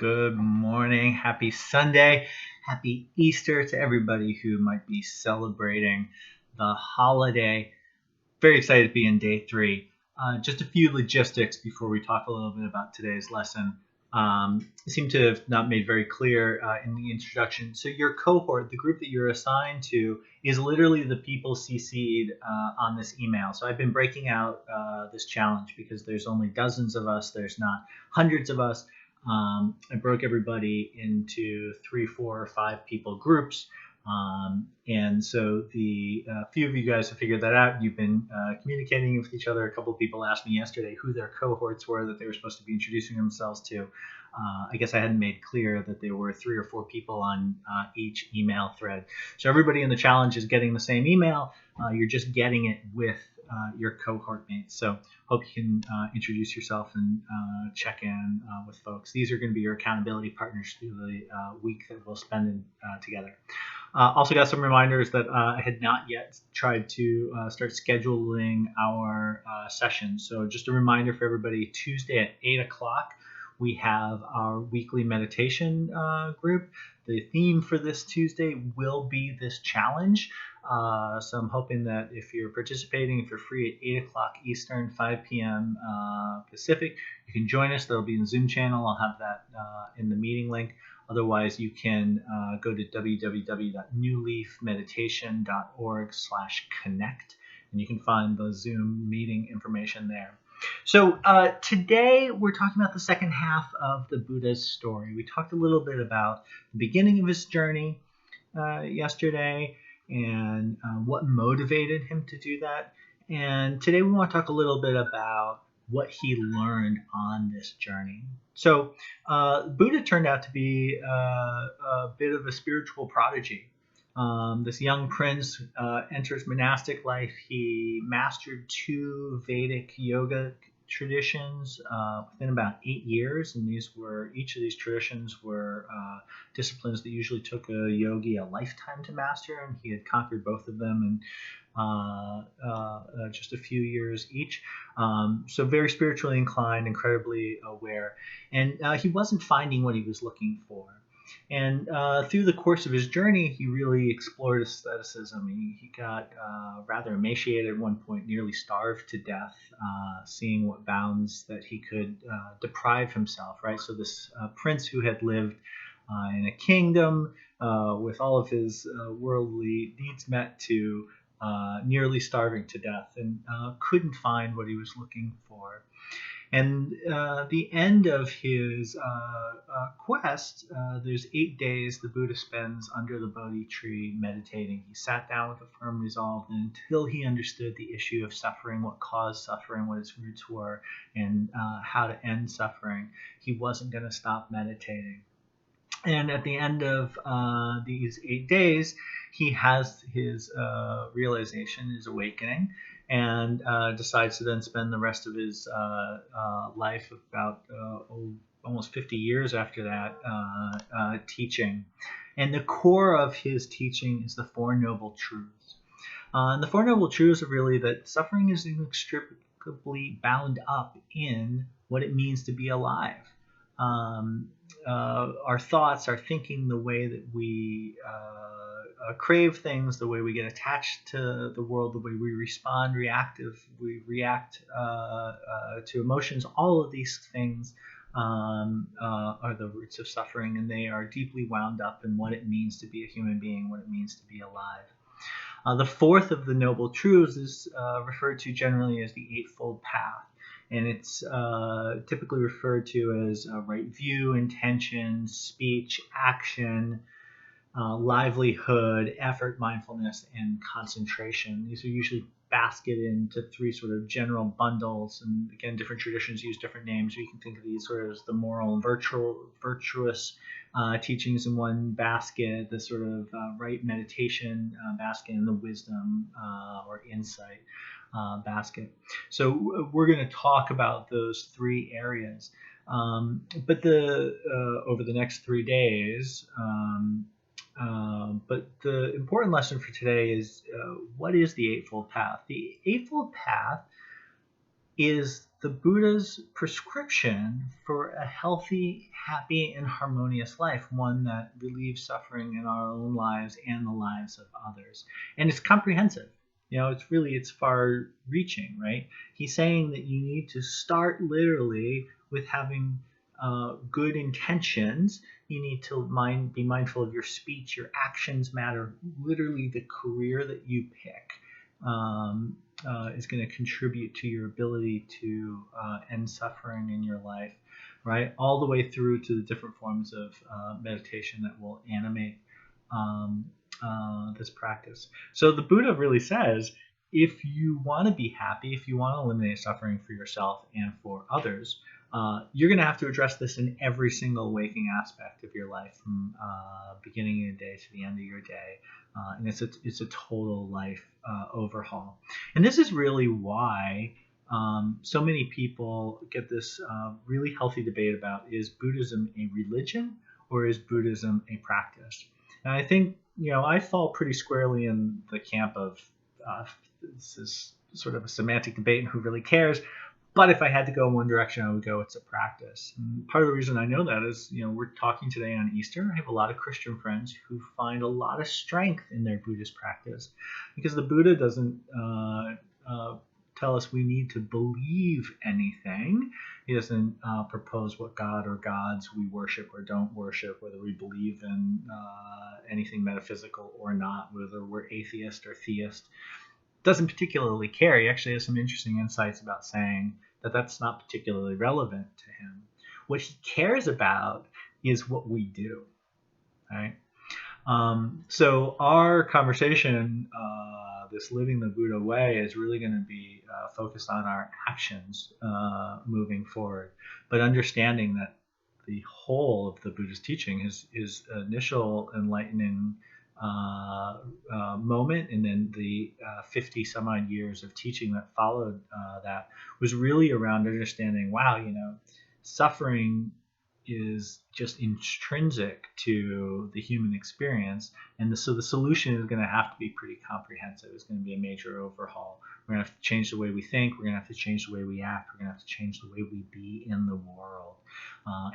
Good morning. Happy Sunday. Happy Easter to everybody who might be celebrating the holiday. Very excited to be in day three. Just a few logistics before we talk a little bit about today's lesson. Seem to have not made very clear in the introduction. So your cohort, the group that you're assigned to, is literally the people CC'd on this email. So I've been breaking out this challenge because there's only dozens of us. There's not hundreds of us. I broke everybody into 3, 4, or 5 people groups. And so the few of you guys have figured that out. You've been communicating with each other. A couple of people asked me yesterday who their cohorts were that they were supposed to be introducing themselves to. I guess I hadn't made clear that there were 3 or 4 people on each email thread. So everybody in the challenge is getting the same email. You're just getting it with your cohort mates. So hope you can introduce yourself and check in with folks. These are going to be your accountability partners through the week that we'll spend together. Also got some reminders that I had not yet tried to start scheduling our sessions. So just a reminder for everybody, Tuesday at 8 o'clock, we have our weekly meditation group. The theme for this Tuesday will be this challenge. So I'm hoping that if you're participating, if you're free at 8 o'clock Eastern, 5 p.m. Pacific, you can join us. That'll be in the Zoom channel. I'll have that in the meeting link. Otherwise, you can go to www.newleafmeditation.org/connect, and you can find the Zoom meeting information there. So today we're talking about the second half of the Buddha's story. We talked a little bit about the beginning of his journey yesterday and what motivated him to do that. And today we want to talk a little bit about what he learned on this journey. So Buddha turned out to be a bit of a spiritual prodigy. This young prince enters monastic life. He mastered 2 Vedic yoga traditions within about 8 years, and each of these traditions were disciplines that usually took a yogi a lifetime to master, and he had conquered both of them in just a few years each. So very spiritually inclined, incredibly aware, and he wasn't finding what he was looking for. And through the course of his journey, he really explored asceticism. He got rather emaciated at one point, nearly starved to death, seeing what bounds that he could deprive himself, right? So this prince who had lived in a kingdom with all of his worldly needs met to nearly starving to death and couldn't find what he was looking for. And the end of his quest, there's 8 days the Buddha spends under the Bodhi tree meditating. He sat down with a firm resolve, and until he understood the issue of suffering, what caused suffering, what its roots were, and how to end suffering, he wasn't going to stop meditating. And at the end of these 8 days, he has his realization, his awakening, and decides to then spend the rest of his life, about almost 50 years after that, teaching. And the core of his teaching is the Four Noble Truths. And the Four Noble Truths are really that suffering is inextricably bound up in what it means to be alive. Our thoughts, our thinking, the way that we crave things, the way we get attached to the world, the way we respond, we react to emotions, all of these things are the roots of suffering, and they are deeply wound up in what it means to be a human being, what it means to be alive. The fourth of the Noble Truths is referred to generally as the Eightfold Path. And it's typically referred to as right view, intention, speech, action, livelihood, effort, mindfulness, and concentration. These are usually basketed into 3 sort of general bundles. And again, different traditions use different names. You can think of these sort of as the moral and virtuous teachings in one basket, the sort of right meditation basket, and the wisdom or insight basket. So we're going to talk about those 3 areas, but over the next 3 days. But the important lesson for today is what is the Eightfold Path? The Eightfold Path is the Buddha's prescription for a healthy, happy, and harmonious life, one that relieves suffering in our own lives and the lives of others. And it's comprehensive. It's far reaching, right? He's saying that you need to start literally with having good intentions. You need to be mindful of your speech. Your actions matter. Literally, the career that you pick is going to contribute to your ability to end suffering in your life, right? All the way through to the different forms of meditation that will animate this practice. So the Buddha really says, if you want to be happy, if you want to eliminate suffering for yourself and for others, you're going to have to address this in every single waking aspect of your life, from beginning of the day to the end of your day. And it's a total life overhaul. And this is really why so many people get this really healthy debate about, is Buddhism a religion or is Buddhism a practice? And I think, I fall pretty squarely in the camp of this is sort of a semantic debate and who really cares. But if I had to go in one direction, I would go, it's a practice. And part of the reason I know that is, we're talking today on Easter. I have a lot of Christian friends who find a lot of strength in their Buddhist practice, because the Buddha doesn't tell us we need to believe anything. He doesn't propose what God or gods we worship or don't worship, whether we believe in anything metaphysical or not, whether we're atheist or theist. Doesn't particularly care. He actually has some interesting insights about saying that that's not particularly relevant to him. What he cares about is what we do, right? So our conversation, this living the Buddha way, is really going to be focused on our actions moving forward, but understanding that the whole of the Buddha's teaching, his initial enlightening moment, and then the 50 some odd years of teaching that followed that, was really around understanding, wow, suffering is just intrinsic to the human experience, and so the solution is going to have to be pretty comprehensive. It's going to be a major overhaul. We're going to have to change the way we think. We're going to have to change the way we act. We're going to have to change the way we be in the world,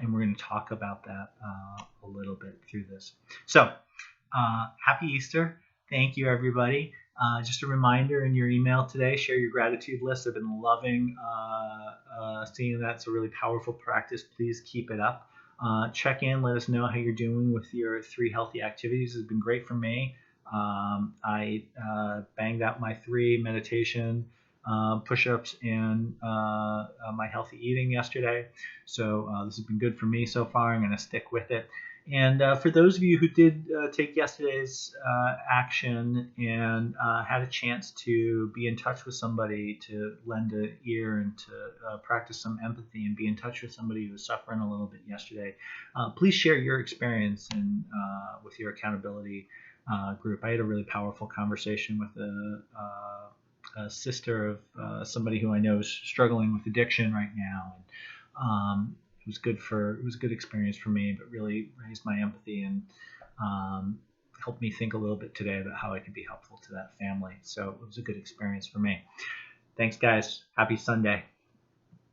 and we're going to talk about that a little bit through this. So happy Easter. Thank you, everybody. Just a reminder, in your email today, share your gratitude list. I've been loving seeing that. It's a really powerful practice. Please keep it up. Check in. Let us know how you're doing with your 3 healthy activities. It's been great for me. I banged out my 3 meditation, push-ups, and my healthy eating yesterday. So this has been good for me so far. I'm going to stick with it. And for those of you who did take yesterday's action and had a chance to be in touch with somebody, to lend an ear and to practice some empathy and be in touch with somebody who was suffering a little bit yesterday, please share your experience with your accountability group. I had a really powerful conversation with a sister of somebody who I know is struggling with addiction right now. And it was a good experience for me, but really raised my empathy and helped me think a little bit today about how I could be helpful to that family. So it was a good experience for me. Thanks, guys. Happy Sunday.